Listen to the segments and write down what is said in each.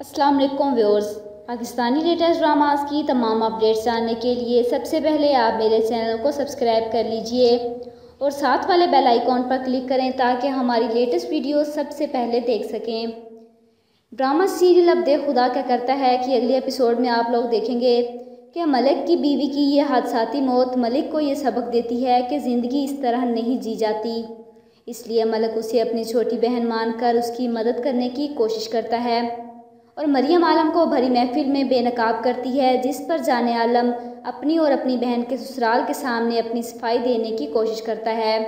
अस्सलाम वालेकुम viewers. Pakistani latest dramas की तमाम अपडेट्स जानने के लिए सबसे पहले आप मेरे चैनल को सब्सक्राइब कर लीजिए और साथ वाले बेल आइकॉन पर क्लिक करें ताकि हमारी लेटेस्ट वीडियो सबसे पहले देख सकें। ड्रामा सीरियल अब दे खुदा क्या करता है कि अगले एपिसोड में आप लोग देखेंगे कि मलिक की बीवी की ये हादसाती मौत मलिक को ये सबक देती है कि ज़िंदगी इस तरह नहीं जी जाती। इसलिए मलिक उसे अपनी छोटी बहन मानकर उसकी मदद करने की कोशिश करता है और मरियम आलम को भरी महफिल में बेनकाब करती है, जिस पर जाने आलम अपनी और अपनी बहन के ससुराल के सामने अपनी सफाई देने की कोशिश करता है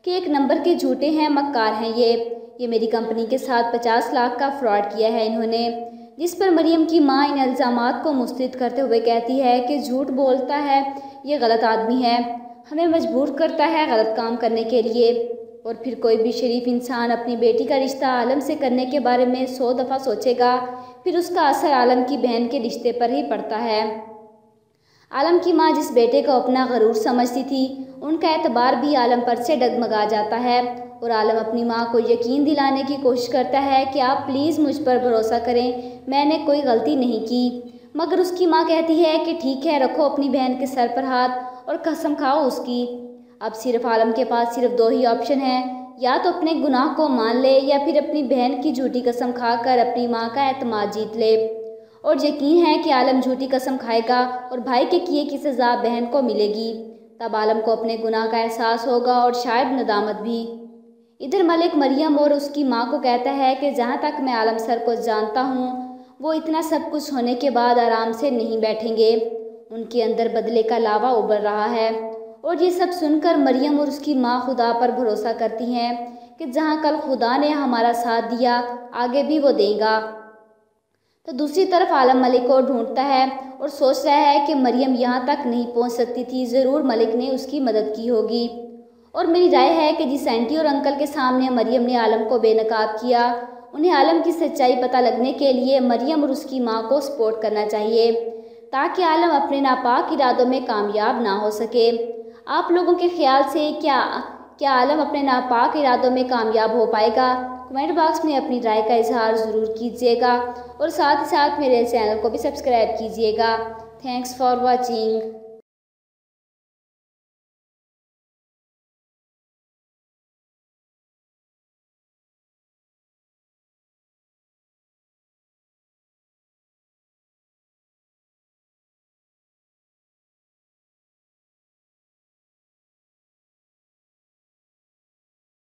कि एक नंबर के झूठे हैं, मक्कार हैं ये मेरी कंपनी के साथ 50 लाख का फ्रॉड किया है इन्होंने। जिस पर मरियम की मां इन इल्ज़ामात को मुस्तरद करते हुए कहती है कि झूठ बोलता है, ये गलत आदमी है, हमें मजबूर करता है गलत काम करने के लिए। और फिर कोई भी शरीफ इंसान अपनी बेटी का रिश्ता आलम से करने के बारे में 100 दफ़ा सोचेगा, फिर उसका असर आलम की बहन के रिश्ते पर ही पड़ता है। आलम की मां जिस बेटे को अपना गरूर समझती थी, उनका एतबार भी आलम पर से डगमगा जाता है और आलम अपनी मां को यकीन दिलाने की कोशिश करता है कि आप प्लीज़ मुझ पर भरोसा करें, मैंने कोई गलती नहीं की। मगर उसकी मां कहती है कि ठीक है, रखो अपनी बहन के सर पर हाथ और कसम खाओ उसकी। अब सिर्फ आलम के पास सिर्फ 2 ही ऑप्शन हैं, या तो अपने गुनाह को मान ले या फिर अपनी बहन की झूठी कसम खाकर अपनी मां का एतमाद जीत ले। और यकीन है कि आलम झूठी कसम खाएगा और भाई के किए की सज़ा बहन को मिलेगी। तब आलम को अपने गुनाह का एहसास होगा और शायद नदामत भी। इधर मलिक मरियम और उसकी माँ को कहता है कि जहाँ तक मैं आलम सर को जानता हूँ, वो इतना सब कुछ होने के बाद आराम से नहीं बैठेंगे, उनके अंदर बदले का लावा उबल रहा है। और ये सब सुनकर मरियम और उसकी माँ खुदा पर भरोसा करती हैं कि जहाँ कल खुदा ने हमारा साथ दिया, आगे भी वो देगा। तो दूसरी तरफ आलम मलिक को ढूंढता है और सोच रहा है कि मरियम यहाँ तक नहीं पहुँच सकती थी, ज़रूर मलिक ने उसकी मदद की होगी। और मेरी राय है कि जिस आंटी और अंकल के सामने मरियम ने आलम को बेनकाब किया, उन्हें आलम की सच्चाई पता लगने के लिए मरियम और उसकी माँ को सपोर्ट करना चाहिए, ताकि आलम अपने नापाक इरादों में कामयाब ना हो सके। आप लोगों के ख्याल से क्या आलम अपने नापाक इरादों में कामयाब हो पाएगा? कमेंट बॉक्स में अपनी राय का इजहार ज़रूर कीजिएगा और साथ ही साथ मेरे चैनल को भी सब्सक्राइब कीजिएगा। Thanks for watching.